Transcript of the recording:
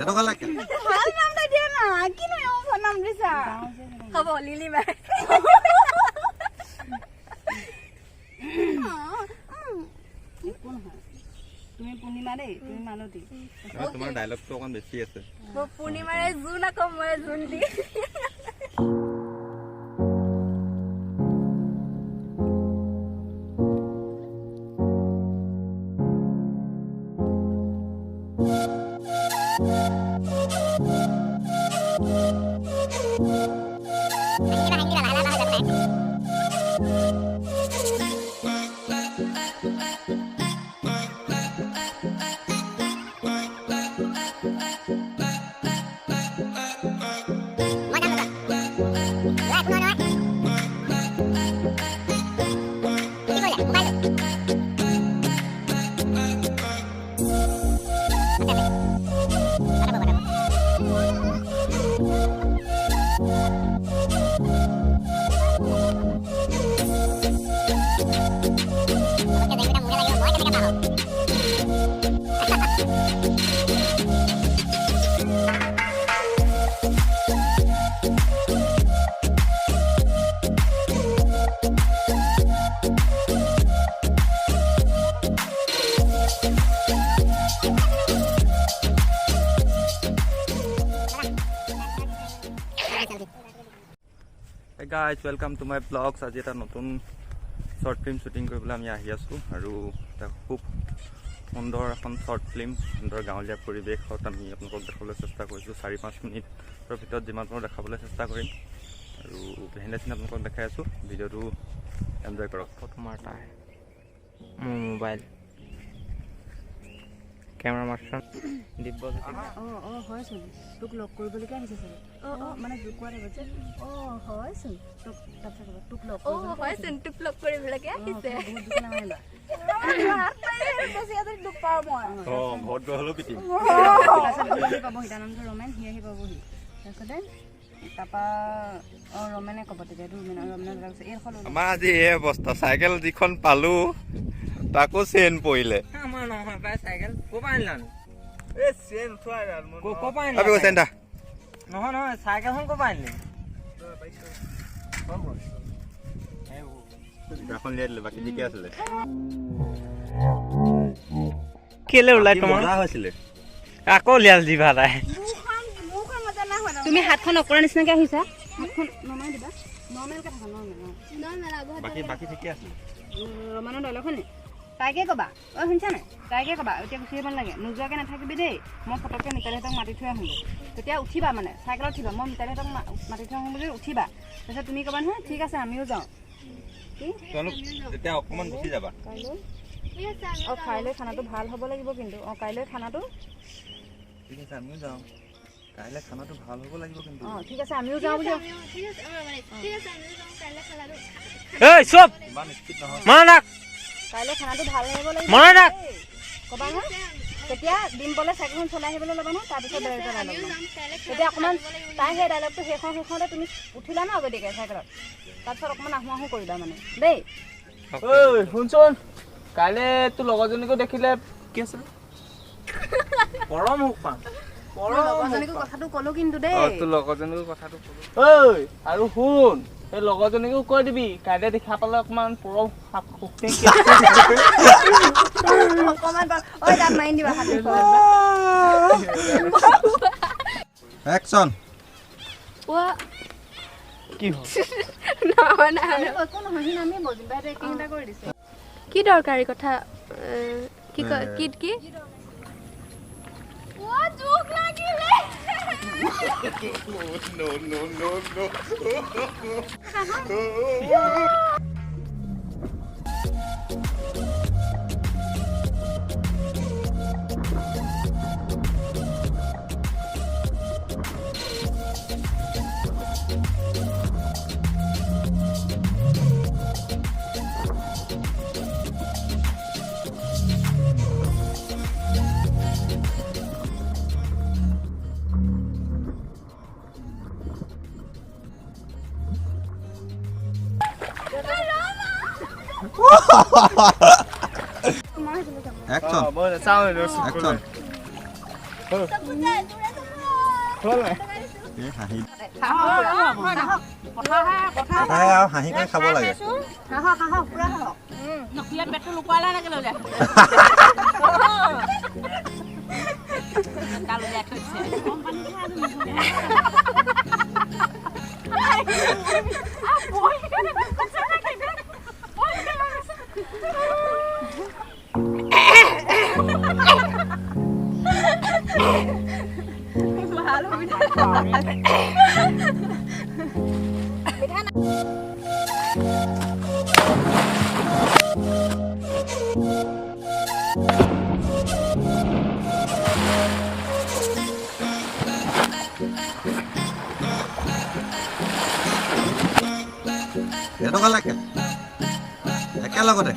টকা লাগে ভাল নাম এটা দিয়া না কিনো এও নাম দিছা হ'ব লিলি বাই কোন হয় তুমি পূৰ্ণিমা দেই তুমি মালতী তোমাৰ ডায়লগটো অকন বেছি আছে পূৰ্ণিমাৰে জুন আকৌ মই June the Hey guys, welcome to my vlogs. আজি এটা নতুন শৰ্ট ফিল্ম শ্বুটিং কৰিবলৈ আমি আহি আছোঁ আৰু এটা খুব সুন্দৰ এখন শৰ্ট ফিল্ম সুন্দৰ গাঁৱলীয়া পৰিৱেশত আমি আপোনালোকক দেখাবলৈ চেষ্টা কৰিছোঁ 4-5 মিনিটৰ ভিতৰত যিমান পাৰোঁ দেখাবলৈ চেষ্টা কৰিম আৰু বেহিনা চিন আপোনালোকক দেখাই আছোঁ ভিডিঅ'টো এনজয় কৰক ফটো মাৰটা মোৰ মোবাইল কেমেৰা মাৰ্চন দিব্য হয়চোন তোক লগ কৰিবলৈকে আহিছে চাগে মানে জোকোৱা দেবছে হয়চোন তোক তাৰপিছত তোক লগ হয়চোন তোক লগ কৰিবলৈকে আহিছে তোক পাওঁ মই বহুত গহলো পিটিম পাব হিতানন্দ ৰমেন সি আহি পাবহি তাৰপিছতে তাৰপা ৰমেনে ক'ব তেতিয়া ৰমেনে আমাৰ আজি এই অৱস্থা চাইকেল যিখন পালোঁ তাকো চেন পৰিলে আমাৰ নহয় পাই চাইকেল ক'পা আনিলা এ চেন উঠোৱাই ৰাল মই ক'পা আনিলা আবি চেনটা নহয় নহয় চাইকেলখন ক'পা আনিলি এখন লিয়াই দিলে বাকী ঠিকে আছিলে কেলে ওলাই তোমাৰ মজা হৈছিলে আকৌ লিয়াল জিভা তাই তুমি হাতখন অকৰা নিচিনাকে আহিছা হাতখন নমাই দিবা নৰ্মেলকে থাকা নৰ্মেল বাকী ঠিকে আছিলে ৰমানৰ ডাইলগখনে তাইকে ক'বা শুনিছা নাই তাইকে ক'বা এতিয়া গুচি আহিব নালাগে নোযোৱাকৈ নাথাকিবি দেই মই ফটককৈ মিতালীহঁতক মাতি থৈ আহোঁগৈ তেতিয়া উঠিবা মানে চাইকেলত উঠিবা মই মিতালীহঁতক মাতি থৈ আহোঁ বুলি উঠিবা তাৰপিছত তুমি ক'বা নহয় ঠিক আছে আমিও যাওঁ তেতিয়া অকণমান গুচি যাবা কাইলৈ খানাটো ভাল হ'ব লাগিব কিন্তু কাইলৈ খানাটো ঠিক আছে আমিও যাওঁ কাইলৈ খানাটো ভাল হ'ব লাগিব কিন্তু ঠিক আছে আমিও যাওঁ বুলি এই চুপ ইমান স্পীড নহয় মনে ৰাখ কাইলৈ খানাটো ভাল হ'ব লাগিব মনে ৰাখ ক'বা নহয় তেতিয়া ডিম্পলে চাইকেলখন চলাই আহিবলৈ ল'বা নহয় তাৰপিছত ডাইৰেক্টৰ ডাইলগ তেতিয়া অকণমান তাই সেই ডাইলগটো সেইখনতে তুমি উঠিলা ন গতিকে চাইকেলত তাৰপিছত অকণমান আহোঁ আহোঁ কৰিবা মানে দেই ঐ শুনচোন কাইলৈ তোৰ লগৰজনীকো দেখিলে কি আছিলে পৰম হোক পাম লগৰজনীকো কথাটো ক'লো কিন্তু দেই তোৰ লগৰজনীকো কথাটো ক'লো ঐ আৰু শুন এই লগৰজনীকো কৈ দিবি কাইলৈ দেখা পালে অকণমান পৰম অকণমান ঐ তাত মাৰি দিবা হাতত একচন কি হ'ল কি দৰকাৰী কথা কি কি কি Action. Boleh, sama dulu. Action. হ'ল নাই এই হাঁহি কথা কথাহে আৰু হাঁহি কৰি খাব লাগে পুৰা খাওক নকলিয়া পেটটো লুকুৱালে নেকি লৈ যায় কালো দিয়া থৈছে এটকা লাগে একেলগতে